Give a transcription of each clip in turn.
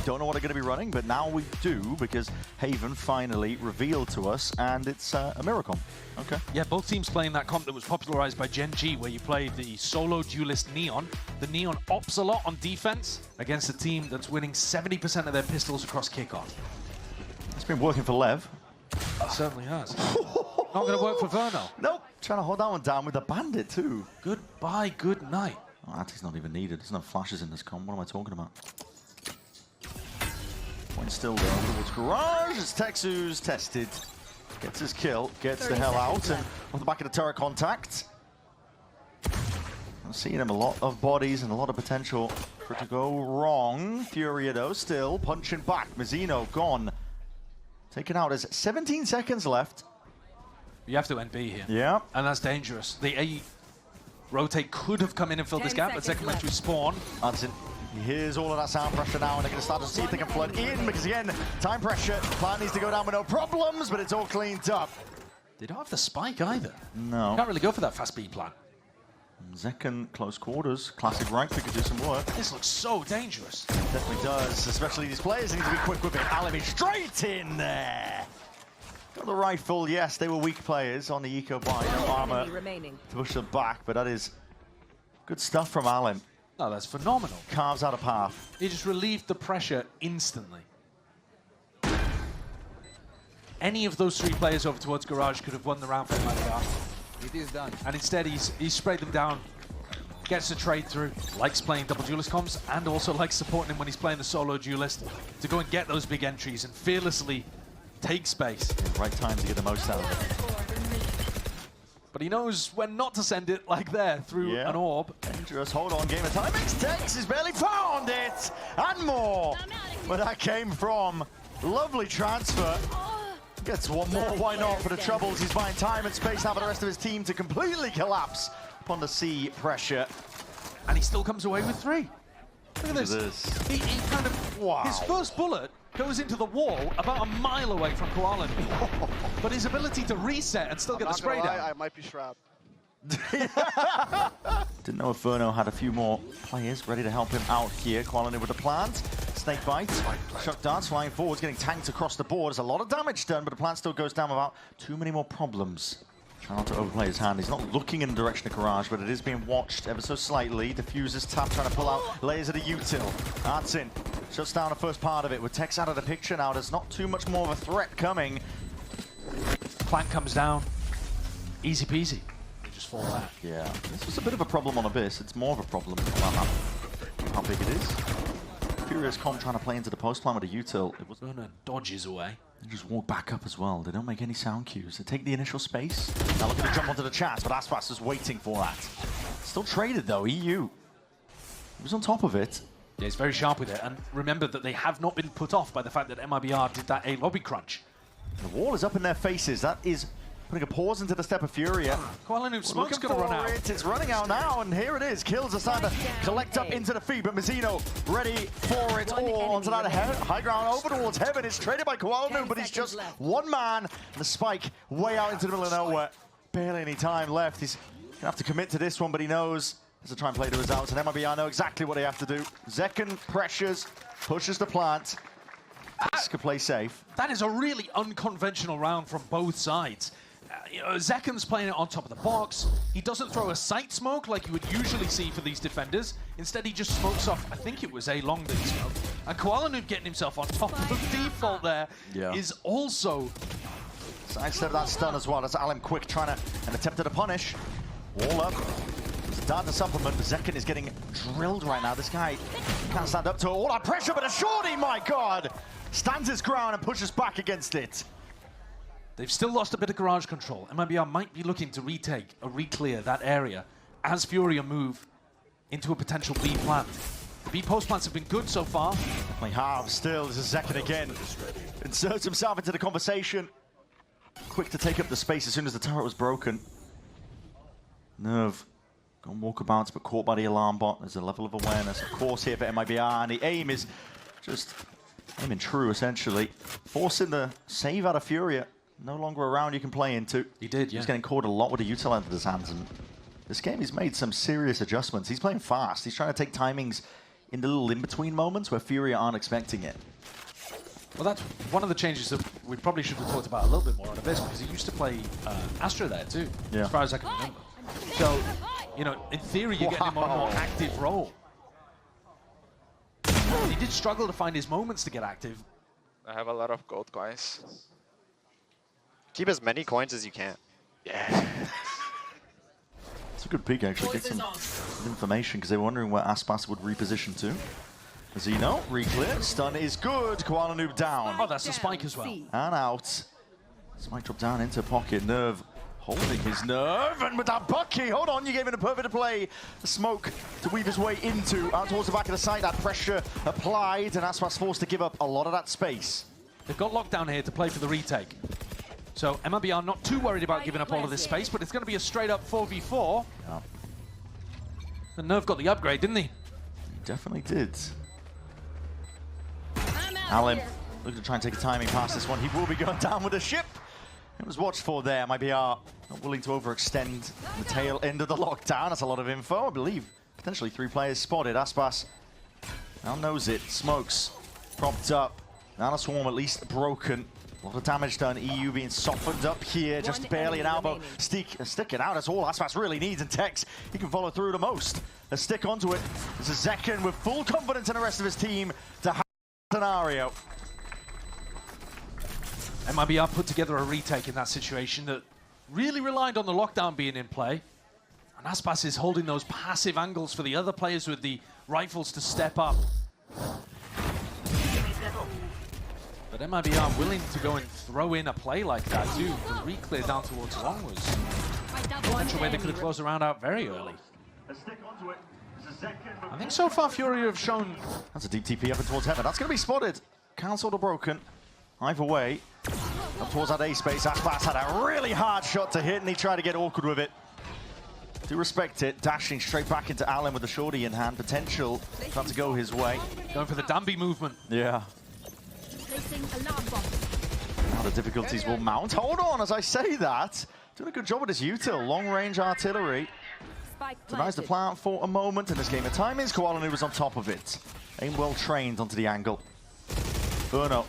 don't know what they're going to be running, but now we do, because Haven finally revealed to us, and it's a Miracom. Okay. Yeah, both teams playing that comp that was popularized by Gen G, where you play the solo duelist Neon. The Neon ops a lot on defense against a team that's winning 70% of their pistols across kickoff. It's been working for Lev. It certainly has. Not going to work for Verno. Nope. Trying to hold that one down with a bandit, too. Goodbye, good night. Oh, Atti's not even needed. There's no flashes in this comp. What am I talking about? Point still there towards Garage. It's Texu's tested. Gets his kill. Gets the hell out. And on the back of the turret contact. I'm seeing him a lot of bodies and a lot of potential for it to go wrong. Furia, though, still punching back. Mazzino gone. Taken out. There's 17 seconds left. You have to NB here. Yeah. And that's dangerous. The A rotate could have come in and filled this gap, but second match we spawn. Hudson, he hears all of that sound pressure now, and they're going to start to see if they can flood in, because again, time pressure. Plan needs to go down with no problems, but it's all cleaned up. They don't have the spike either. No. Can't really go for that fast B plan. Zekken, close quarters. Classic right click could do some work. This looks so dangerous. It definitely does, especially these players need to be quick with it. Alimi straight in there. Got the rifle, yes, they were weak players on the eco buy, no armor to push them back, but that is good stuff from Alan. No, that's phenomenal. Carves out a path. He just relieved the pressure instantly. Any of those three players over towards Garage could have won the round for MIBR. It is done. And instead he's sprayed them down, gets the trade through, likes playing double duelist comps, and also likes supporting him when he's playing the solo duelist to go and get those big entries and fearlessly take space. Yeah, right time to get the most out of it. But he knows when not to send it like there through an orb. Dangerous, hold on, game of time. Tex has barely found it, and more. Where that came from. Lovely transfer. Gets one more, why not, for the troubles. He's buying time and space now for the rest of his team to completely collapse upon the C pressure. And he still comes away with 3. Look at this. He kind of, wow. His first bullet goes into the wall about a mile away from Koala. But his ability to reset and still get the spray down. I might be strapped. Didn't know if Verno had a few more players ready to help him out here. Koala with the plant. Snake bite. Shock darts flying forwards, getting tanked across the board. There's a lot of damage done, but the plant still goes down without too many more problems. Trying not to overplay his hand. He's not looking in the direction of Garage, but it is being watched ever so slightly. Diffuser's tap, trying to pull out layers of the util. Arts in. Shuts down the first part of it. With Tex out of the picture now, there's not too much more of a threat coming. Plant comes down. Easy peasy. They just fall back. Yeah, this was a bit of a problem on Abyss. It's more of a problem on how big it is. Furious Com trying to play into the post plan with a util. It was Verno dodges away. They just walk back up as well. They don't make any sound cues. They take the initial space. Now looking to jump onto the chance, but Aspas is waiting for that. Still traded though, EU. He was on top of it. Yeah, he's very sharp with it. And remember that they have not been put off by the fact that MIBR did that A lobby crunch. The wall is up in their faces. That is putting a pause into the step of Furia. Koala Noob smoke's gonna run out. It's running out now, and here it is. Kills are starting to collect up into the feed, but Mazzino ready for it all onto that high ground over towards Heaven. It's traded by Koala Noob, but he's just one man. The spike way out into the middle of nowhere. Barely any time left. He's gonna have to commit to this one, but he knows has to try and play the results, and MIBR know exactly what they have to do. Zekken pressures, pushes the plant. This could play safe. That is a really unconventional round from both sides. You know, Zekken's playing it on top of the box. He doesn't throw a sight smoke like you would usually see for these defenders. Instead, he just smokes off, I think it was A long that he smoked. And Koala Noob getting himself on top of default there is also... Sidestep that stun as well. That's Alan Quick trying to, and attempted to punish. Wall up. Start to supplement, but Zekken is getting drilled right now. This guy can't stand up to all that pressure, but a shorty, my God! Stands his ground and pushes back against it. They've still lost a bit of garage control. MIBR might be looking to retake or re-clear that area as Furia move into a potential B plant. The B post plants have been good so far. Definitely have still. This is Zekken again. Inserts himself into the conversation. Quick to take up the space as soon as the turret was broken. Nerve. Gone walkabouts, but caught by the alarm bot. There's a level of awareness, of course, here for MIBR, and the aim is just aiming true, essentially. Forcing the save out of Furia. No longer a round you can play into. He did, yeah. He's getting caught a lot with the util out of his hands, and this game he's made some serious adjustments. He's playing fast. He's trying to take timings in the little in-between moments where Furia aren't expecting it. Well, that's one of the changes that we probably should have talked about a little bit more on Abyss, because he used to play Astra there too, as far as I can remember. So, you know, in theory, you're getting him on a more active role. He did struggle to find his moments to get active. I have a lot of gold coins. Keep as many coins as you can. Yeah. It's a good pick, actually. Get some information, because they were wondering where Aspas would reposition to. Zeno, re-clear. Stun is good. Koala Noob down. Oh, that's the spike as well. And out. Spike drop down into pocket. Nerve holding his nerve. And with that Bucky, hold on, you gave it a perfect play. The smoke to weave his way into. Out towards the back of the site. That pressure applied. And Aspas forced to give up a lot of that space. They've got lockdown here to play for the retake. So MIBR not too worried about giving up all of this space, but it's going to be a straight-up 4v4. Yeah. And Nerve got the upgrade, didn't he? He definitely did. Alim looking to try and take a timing past this one. He will be going down with a ship. It was watched for there. MIBR not willing to overextend the tail end of the lockdown. That's a lot of info. I believe potentially 3 players spotted. Aspas now knows it. Smokes propped up. Nano Swarm at least broken. A lot of damage done. EU being softened up here. Just barely an elbow. Stick it out. That's all Aspas really needs. And Tex, he can follow through the most. A stick onto it. This is Zekken with full confidence in the rest of his team to have a scenario. MIBR put together a retake in that situation that really relied on the lockdown being in play. And Aspas is holding those passive angles for the other players with the rifles to step up. But MIBR willing to go and throw in a play like that too. The re-clear down towards long was a way they could have closed the round out very early. I think so far Furia have shown... That's a deep TP up and towards heaven. That's going to be spotted. Cancelled or broken. Either way, up towards that A space. Aspas had a really hard shot to hit and he tried to get awkward with it. Do respect it. Dashing straight back into Alan with the shorty in hand. Potential trying to go his way. Going for the Dambi movement. Yeah. Now the difficulties will mount. Hold on, as I say that. Doing a good job with his util. Long-range artillery. Denies the plant for a moment in this game of timings. Koala Noob was on top of it. Aim well trained onto the angle. Burno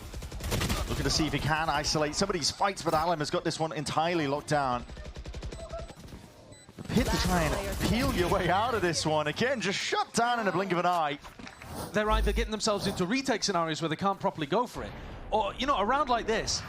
looking to see if he can isolate some of these fights, but Alim has got this one entirely locked down. The pit to try and peel your way out of this one. Again, just shut down in a blink of an eye. They're either getting themselves into retake scenarios where they can't properly go for it, or, you know, a round like this.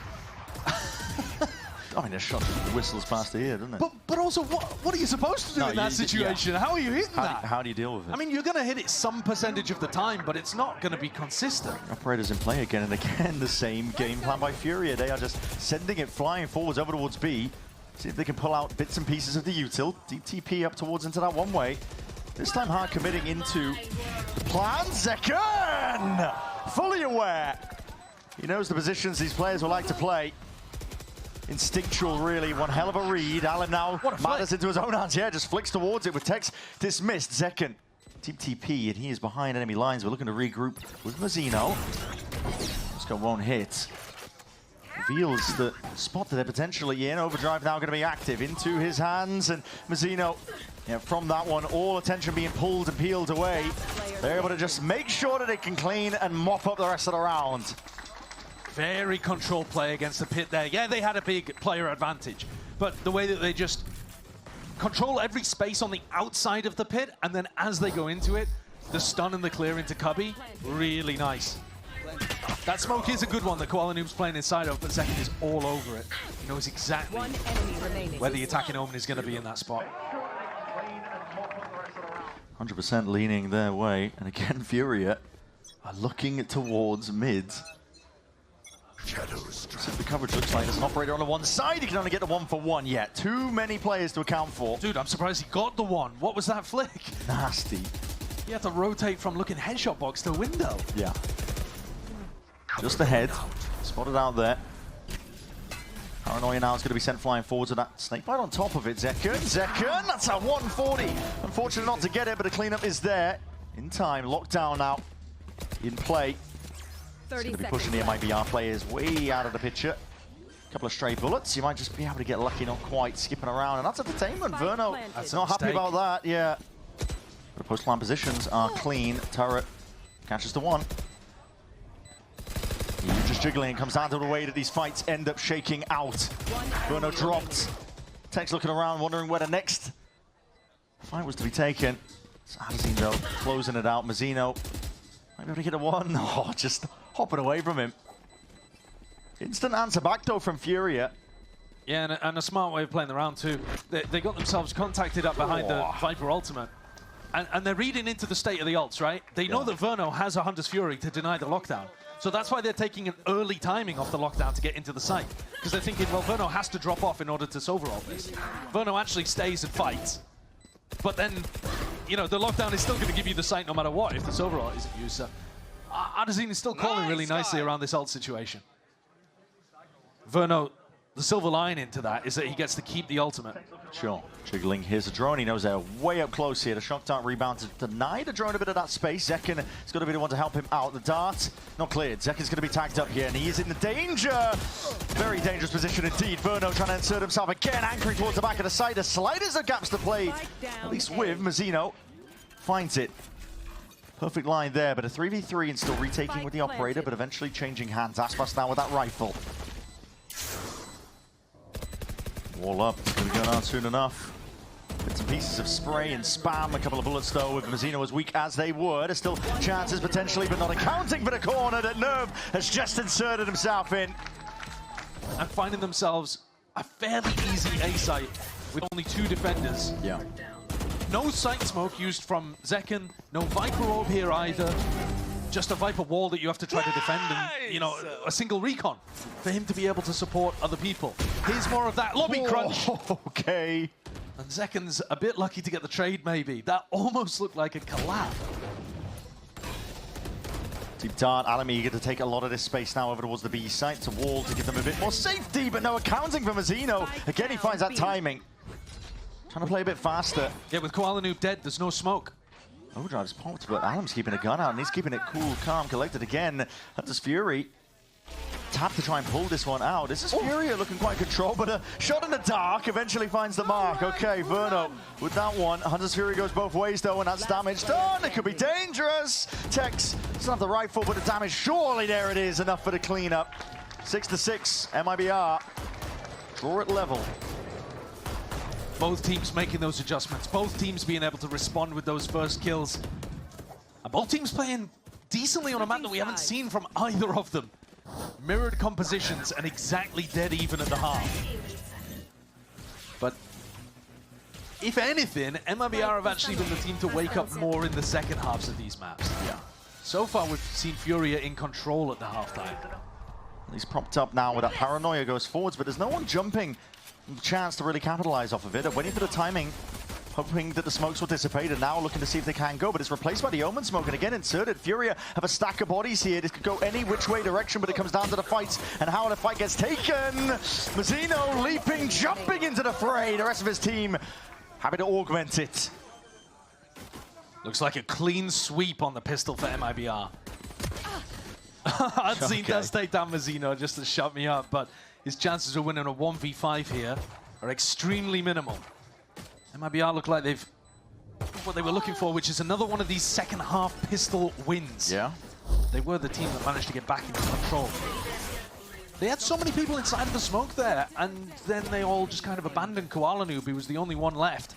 I mean, a shot whistles past the ear, doesn't it? But also, what are you supposed to do in that situation? Yeah. How are you hitting that? How do you deal with it? I mean, you're going to hit it some percentage of the time, but it's not going to be consistent. Operators in play again and again. The same game plan by Furia. They are just sending it flying forwards over towards B. See if they can pull out bits and pieces of the util. Deep TP up towards into that one way. This time hard committing into the plan. Zekken! Fully aware. He knows the positions these players will like to play. Instinctual, really. One hell of a read. Alan now matters into his own hands. Yeah, just flicks towards it with Tex dismissed. Zekken, deep TP, and he is behind enemy lines. We're looking to regroup with Mazzino. Just got one hit. Reveals the spot that they're potentially in. Overdrive now going to be active into his hands, and Mazzino, yeah, from that one, all attention being pulled and peeled away. They're able to just make sure that they can clean and mop up the rest of the round. Very controlled play against the pit there. Yeah, they had a big player advantage, but the way that they just control every space on the outside of the pit, and then as they go into it, the stun and the clear into Cubby, really nice. That smoke is a good one that Koala Noob's playing inside of, but Zekken is all over it. He knows exactly where the attacking omen is going to be in that spot. 100% leaning their way, and again, Furia are looking towards mid. So the coverage looks like there's an operator on the one side. He can only get the 1-for-1 yet. Too many players to account for. Dude, I'm surprised he got the one. What was that flick? Nasty. He had to rotate from looking headshot box to window. Yeah. Just ahead. Spotted out there. Paranoia now is going to be sent flying forward to that snakebite on top of it. Zekken, that's a 140. Unfortunate not to get it, but the cleanup is there. In time, lockdown now. In play. It's going to be pushing the MIBR players way out of the picture. A couple of stray bullets. You might just be able to get lucky, not quite skipping around. And that's entertainment. Verno, that's not happy about that. Yeah. The post-plant positions are clean. Turret Catches the one. He's just jiggling. It comes down to the way that these fights end up shaking out. Verno dropped. Tech's looking around, wondering where the next fight was to be taken. Adesina, though, closing it out. Mazzino might be able to get a one. Oh, just hopping away from him. Instant answer back, though, from Furia. Yeah, and a smart way of playing the round, too. They got themselves contacted up behind the Viper ultimate. And they're reading into the state of the ults, right? They know that Verno has a Hunter's Fury to deny the lockdown. So that's why they're taking an early timing off the lockdown to get into the site. Because they're thinking, well, Verno has to drop off in order to overall this. Verno actually stays and fights. But then, you know, the lockdown is still going to give you the site no matter what if this overall isn't used. So Adesina is still calling really nicely around this ult situation. Verno, the silver line into that is that he gets to keep the ultimate. Sure. Jiggling. Here's a drone. He knows they're way up close here. The shock dart rebound to deny the drone a bit of that space. Zekken is going to be the one to help him out. The dart not cleared. Zekken's going to be tagged up here, and he is in the danger. Very dangerous position indeed. Verno trying to insert himself again, anchoring towards the back of the side. The sliders are gaps to play, at least with Mazzino. Finds it. Perfect line there, but a 3v3 and still retaking with the operator, but eventually changing hands. Aspas now with that rifle. Wall up, it's going to be going on soon enough. Bits and pieces of spray and spam, a couple of bullets though, with Mazzino as weak as they were. There's still chances potentially, but not accounting for the corner that Nerve has just inserted himself in. And finding themselves a fairly easy A site with only 2 defenders. Yeah. No sight smoke used from Zekken, no Viper orb here either. Just a Viper wall that you have to try to defend and, you know, a single recon for him to be able to support other people. Here's more of that lobby crunch. Okay. And Zekken's a bit lucky to get the trade, maybe. That almost looked like a collab. Deep dart, Alam eager to take a lot of this space now over towards the B site. To wall to give them a bit more safety, but no accounting for Mazzino. Again, he finds that timing. Trying to play a bit faster. Yeah, with Koala Noob dead, there's no smoke. Overdrive's popped, but Alam's keeping a gun out, and he's keeping it cool, calm, collected again. Hunter's Fury. Tap to try and pull this one out. This is Fury looking quite controlled, but a shot in the dark eventually finds the mark. Okay, Verno with that one. Hunter's Fury goes both ways, though, and that's damage done. It could be dangerous. Tex doesn't have the rifle, but the damage, surely there it is. Enough for the cleanup. 6-6, MIBR. Draw it level. Both teams making those adjustments, both teams being able to respond with those first kills. And both teams playing decently on a map that we haven't seen from either of them. Mirrored compositions and exactly dead even at the half. But if anything, MIBR have actually been the team to wake up more in the second halves of these maps. Yeah. So far we've seen Furia in control at the halftime. He's propped up now with that paranoia goes forwards, but there's no one jumping. Chance to really capitalize off of it. Waiting for the timing, hoping that the smokes will dissipate, and now looking to see if they can go, but it's replaced by the Omen smoke, and again inserted. Furia have a stack of bodies here. This could go any which way direction, but it comes down to the fights and how the fight gets taken. Mazzino leaping, jumping into the fray. The rest of his team happy to augment it. Looks like a clean sweep on the pistol for MIBR. Adesina does take down Mazzino just to shut me up, but his chances of winning a 1v5 here are extremely minimal. MIBR look like they've what they were looking for, which is another one of these second half pistol wins. Yeah. They were the team that managed to get back into control. They had so many people inside of the smoke there, and then they all just kind of abandoned Koala Noob, who was the only one left.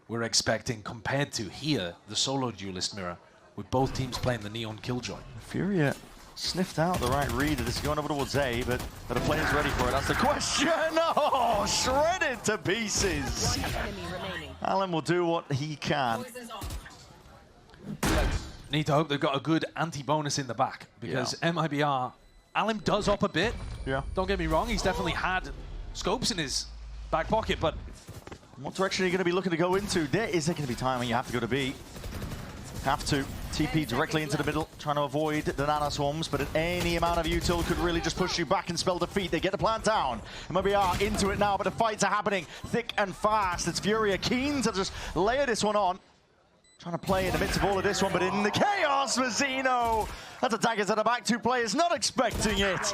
We're expecting, compared to here, the solo duelist mirror, with both teams playing the Neon Killjoy. Furia sniffed out the right read. It is going over towards A, but are the players ready for it? That's the question. Oh, shredded to pieces. Alan will do what he can. Need to hope they've got a good anti-bonus in the back, because MIBR, Alan does up a bit. Yeah. Don't get me wrong, he's definitely had scopes in his back pocket, but what direction are you going to be looking to go into? There is going to be time when you have to go to B. Have to TP directly into the middle, trying to avoid the nano swarms, but any amount of util could really just push you back and spell defeat. They get the plant down. MIBR into it now, but the fights are happening thick and fast. It's Furia keen to just layer this one on. Trying to play in the midst of all of this one, but in the chaos, Mazzino. That's a dagger to the back. 2 players not expecting it.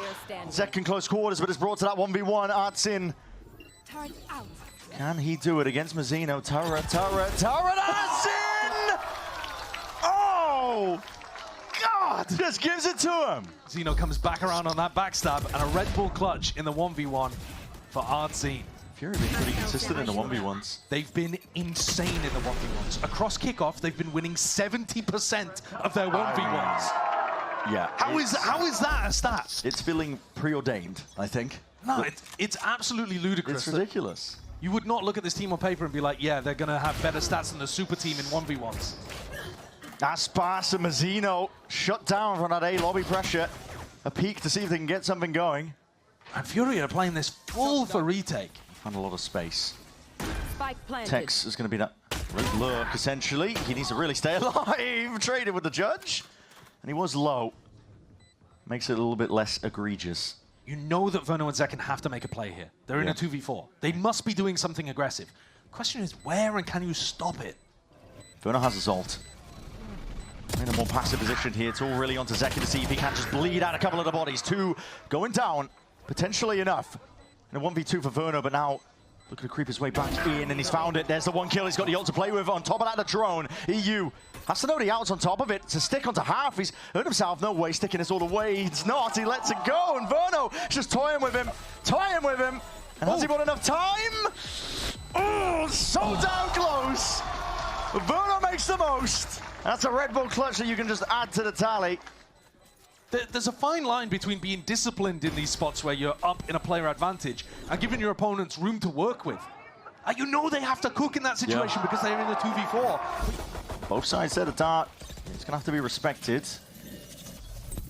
Second close quarters, but it's brought to that 1v1. Artsin. Can he do it against Mazzino? Turret, Artsin! Oh! God! Just gives it to him. Zeno comes back around on that backstab and a Red Bull clutch in the 1v1 for Artsy. Fury have been pretty consistent in the 1v1s. They've been insane in the 1v1s. Across kickoff, they've been winning 70% of their 1v1s. Yeah. How is that a stat? It's feeling preordained, I think. No, it's absolutely ludicrous. It's ridiculous. You would not look at this team on paper and be like, yeah, they're going to have better stats than the super team in 1v1s. Aspas and Mazzino shut down from that A lobby pressure. A peek to see if they can get something going. And Fury are playing this full for retake. Found a lot of space. Spike planted. Tex is going to be that red lurk, essentially. He needs to really stay alive. Traded with the judge. And he was low. Makes it a little bit less egregious. You know that Verno and Zekken have to make a play here. They're in a 2v4. They must be doing something aggressive. The question is where and can you stop it? Verno has his ult. In a more passive position here. It's all really onto Zekken to see if he can just bleed out a couple of the bodies. 2 going down. Potentially enough. And a 1v2 for Verno, but now looking to creep his way back in, and he's found it. There's the 1 kill. He's got the ult to play with. On top of that, the drone. EU has to know the outs on top of it to stick onto half. He's hurt himself. No way sticking this all the way. It's not. He lets it go, and Verno just toying with him. Toying with him. And has he got enough time? Oh, so down close. Verno makes the most. That's a Red Bull clutch that you can just add to the tally. There's a fine line between being disciplined in these spots where you're up in a player advantage and giving your opponents room to work with. You know they have to cook in that situation because they're in a 2v4. Both sides set a dart. It's going to have to be respected.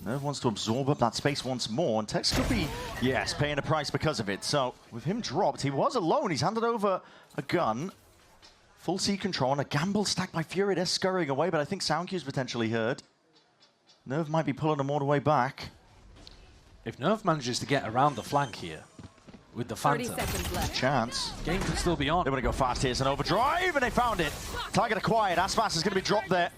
Nerve wants to absorb up that space once more, and Tex could be, yes, paying a price because of it. So, with him dropped, he was alone. He's handed over a gun. Full C control, and a gamble stacked by Fury. They're scurrying away, but I think Soundcue's potentially heard. Nerve might be pulling them all the way back. If Nerve manages to get around the flank here with the Phantom, 30 seconds left. Chance. game could still be on. They want to go fast here. It's an overdrive, and they found it. Target acquired. Aspas is going to be dropped there.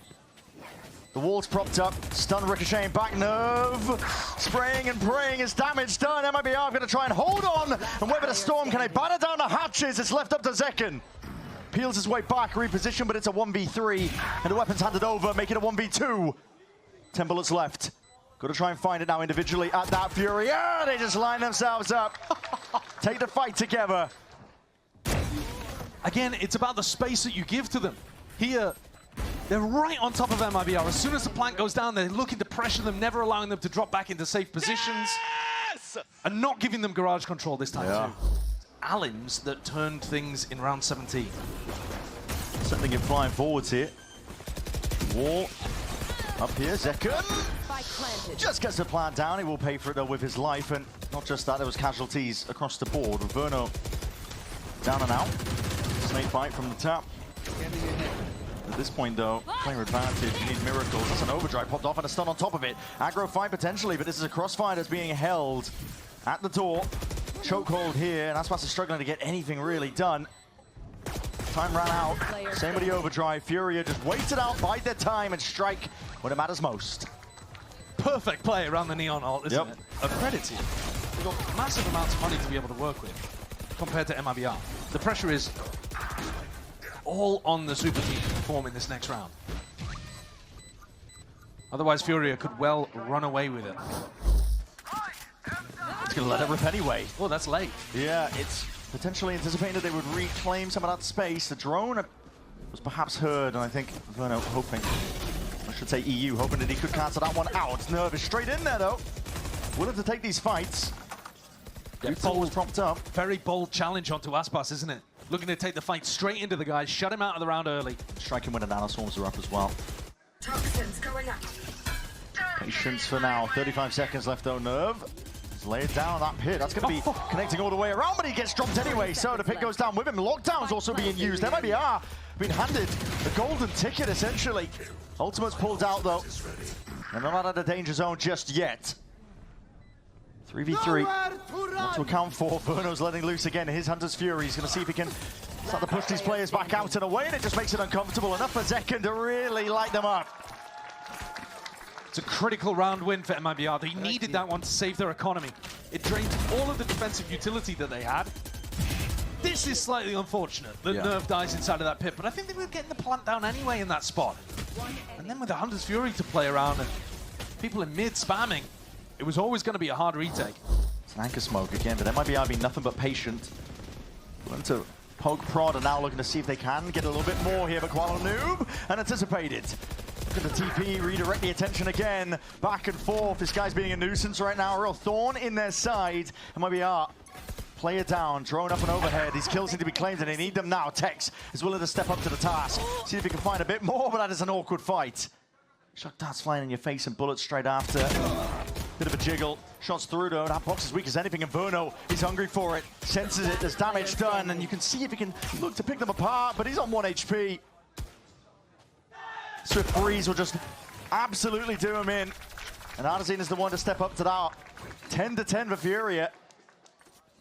The wall's propped up. Stun ricocheting back. Nerve spraying and praying. His damage done. MIBR going to try and hold on and weather the storm. Can they batter down the hatches? It's left up to Zekken. Peels his way back, reposition, but it's a 1v3. And the weapon's handed over, making it a 1v2. 10 bullets left. Got to try and find it now individually at that Fury. Yeah, they just line themselves up. Take the fight together. Again, it's about the space that you give to them. Here, they're right on top of MIBR. As soon as the plant goes down, they're looking to pressure them, never allowing them to drop back into safe positions. Yes! And not giving them garage control this time, too. Alims that turned things in round 17. Something in flying forwards here. Wall up here, Zekken. Just gets the plant down. He will pay for it though with his life, and not just that, there was casualties across the board. Verno down and out. Snake bite from the top. At this point though, player advantage, you need miracles. That's an overdrive popped off and a stun on top of it. Aggro fight potentially, but this is a crossfire that's being held at the door. Chokehold here, and Aspas is struggling to get anything really done. Time ran out. Same with the overdrive. Furia just waited out, bide their time, and strike when it matters most. Perfect play around the Neon ult, isn't it? A credit to you. They've got massive amounts of money to be able to work with compared to MIBR. The pressure is all on the super team to perform in this next round. Otherwise, Furia could well run away with it. It's going to let it rip anyway. Oh, that's late. Yeah, it's potentially anticipating that they would reclaim some of that space. The drone was perhaps heard, and I think Verno hoping, I should say EU, hoping that he could cancel that one out. Nerve is straight in there, though. Willing to take these fights. Yeah, was propped up. Very bold challenge onto Aspas, isn't it? Looking to take the fight straight into the guy, shut him out of the round early. Striking when the nanoswarms are up as well. Toxins going up. Patience for now. 35 seconds left, though. Nerve. Lay it down that pit. That's going to be connecting all the way around, but he gets dropped anyway. So the pit goes down with him. Lockdown's also being used. MIBR being handed the golden ticket, essentially. Ultimate's pulled out, though. And they're not out of the danger zone just yet. 3v3. Not to account for. Verno's letting loose again. His Hunter's Fury. He's going to see if he can start to push these players back out and away, and it just makes it uncomfortable enough for Zekken to really light them up. It's a critical round win for MIBR. They needed that one to save their economy. It drained all of the defensive utility that they had. This is slightly unfortunate that Nerve dies inside of that pit, but I think they were getting the plant down anyway in that spot. And then with the Hunter's Fury to play around, and people in mid spamming, it was always going to be a hard retake. It's an anchor smoke again, but MIBR being nothing but patient. Willing to poke prod and now looking to see if they can get a little bit more here, but Kuala Noob unanticipated. Look at the TP, redirect the attention again. Back and forth. This guy's being a nuisance right now. A real thorn in their side. MIBR, player down, drone up and overhead. These kills need to be claimed and they need them now. Tex is willing to step up to the task. See if he can find a bit more, but that is an awkward fight. Shock darts flying in your face and bullets straight after. Bit of a jiggle. Shots through though. That box is weak as anything, and Verno, he's hungry for it. Senses it. There's damage done, and you can see if he can look to pick them apart, but he's on 1 HP. Swift Breeze will just absolutely do him in. And Artazine is the one to step up to that. 10-10 for Furia.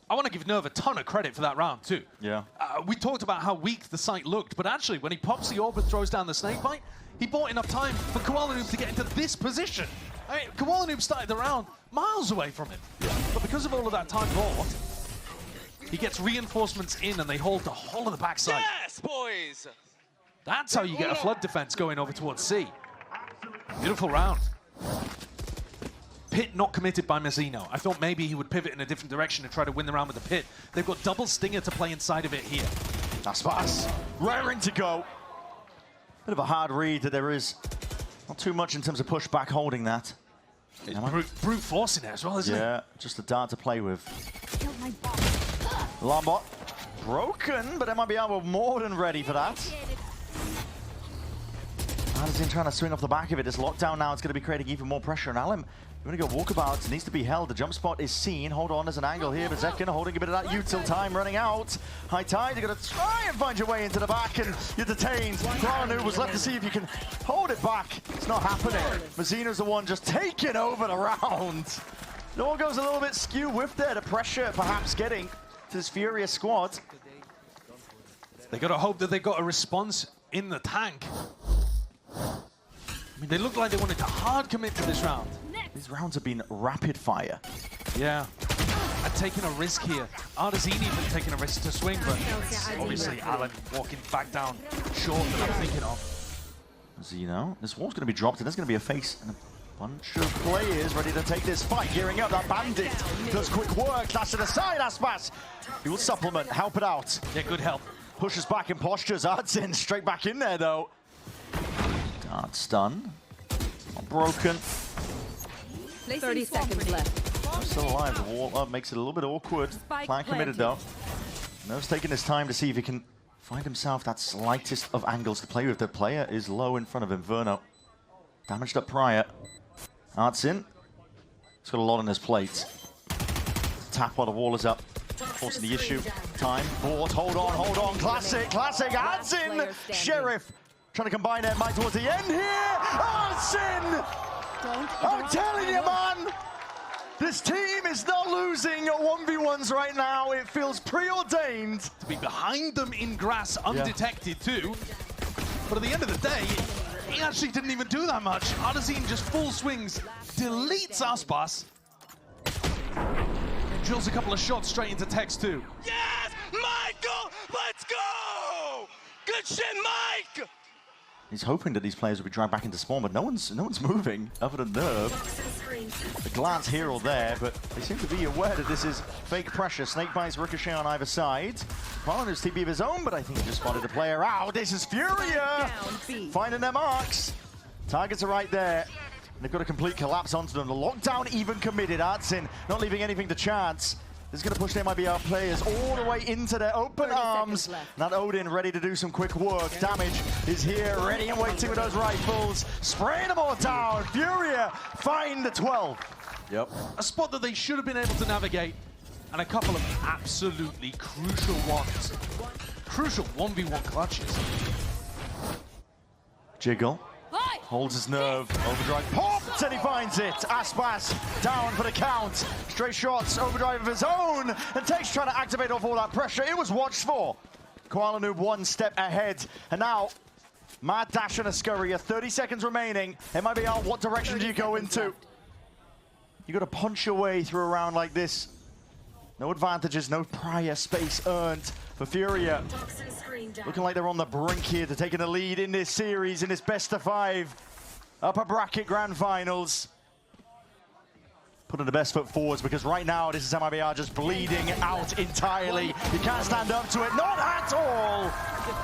I want to give Nerve a ton of credit for that round too. Yeah. We talked about how weak the site looked, but actually when he pops the orb and throws down the snakebite, he bought enough time for Kuala Noob to get into this position. I mean, Kuala Noob started the round miles away from him. Yeah. But because of all of that time bought, he gets reinforcements in and they hold the whole of the backside. Yes, boys! That's how you get a flood defense going over towards C. Beautiful round. Pit not committed by Mazzino. I thought maybe he would pivot in a different direction and try to win the round with the Pit. They've got double Stinger to play inside of it here. That's fast. Raring to go. Bit of a hard read that there is not too much in terms of pushback holding that. It's brute force in there as well, isn't it? Yeah, just a dart to play with. Lombot broken, but MIBR were more than ready for that. Artazine trying to swing off the back of it. This lockdown now, it's going to be creating even more pressure on Alem. We're going to go walkabouts. Needs to be held. The jump spot is seen. Hold on, there's an angle here, but Zekin holding a bit of that util time running out. High tide, you're going to try and find your way into the back, and you're detained. Kuala was left to see if you can hold it back. It's not happening. Mazzino's the one just taking over the round. It all goes a little bit skew with there. The pressure perhaps getting to this Furious squad. They got to hope that they got a response in the tank. I mean, they look like they wanted to hard commit to this round. These rounds have been rapid fire. Yeah. And taking a risk here. Artazine even taking a risk to swing, but obviously Alan walking back down short that I'm thinking of. Zeno, this wall's going to be dropped, and there's going to be a face and a bunch of players ready to take this fight. Gearing up, that bandit does quick work. Dash to the side, Aspas. He will supplement, help it out. Yeah, good help. Pushes back in postures. Artazine straight back in there, though. Dart stun. Not broken. 30 seconds left. Still alive. The wall up makes it a little bit awkward. Plan committed, though. Nerve's taking his time to see if he can find himself that slightest of angles to play with. The player is low in front of him. Verno. Damaged up prior. Artazine. He's got a lot on his plate. Tap while the wall is up. Forcing the issue. Time. Board. Hold on, hold on. Classic, classic. Artazine. Sheriff. Trying to combine their might towards the end here. Artazine! I'm telling you, man! This team is not losing at 1v1s right now. It feels preordained. To be behind them in grass, undetected too. But at the end of the day, he actually didn't even do that much. Artazine just full swings, deletes Aspas. Drills a couple of shots straight into Tex too. Yes! Michael! Let's go! Good shit, Mike! He's hoping that these players will be dragged back into spawn, but no one's moving other than Nerve. A glance here or there, but they seem to be aware that this is fake pressure. Snakebites ricochet on either side. Partner's TP of his own, but I think he just spotted the player out. This is Furia! Finding their marks. Targets are right there. They've got a complete collapse onto them. The lockdown even committed. Artazine not leaving anything to chance. This is going to push the MIBR players all the way into their open arms. Not Odin ready to do some quick work. Damage is here, ready and waiting with those rifles. Spraying them all down. Furia find the 12. Yep. A spot that they should have been able to navigate. And a couple of absolutely crucial ones. Crucial 1v1 clutches. Jiggle. Holds his nerve. Overdrive popped and he finds it. Aspas down for the count. Straight shots. Overdrive of his own. And Tex trying to activate off all that pressure. It was watched for. Kuala Noob one step ahead. And now, mad dash and a scurry. 30 seconds remaining. MIBR, what direction do you go into? You got to punch your way through a round like this. No advantages, no prior space earned for Furia. Looking like they're on the brink here to taking the lead in this series, in this best of 5 upper bracket grand finals. putting the best foot forwards, because right now this is MIBR just bleeding out entirely. You can't stand up to it, not at all.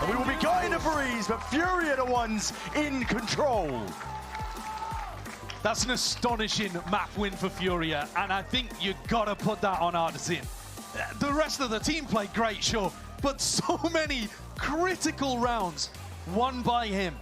And we will be going to freeze, but Fury are the ones in control. That's an astonishing map win for Furia, and I think you gotta put that on Artisan. The rest of the team played great, sure, but so many critical rounds won by him.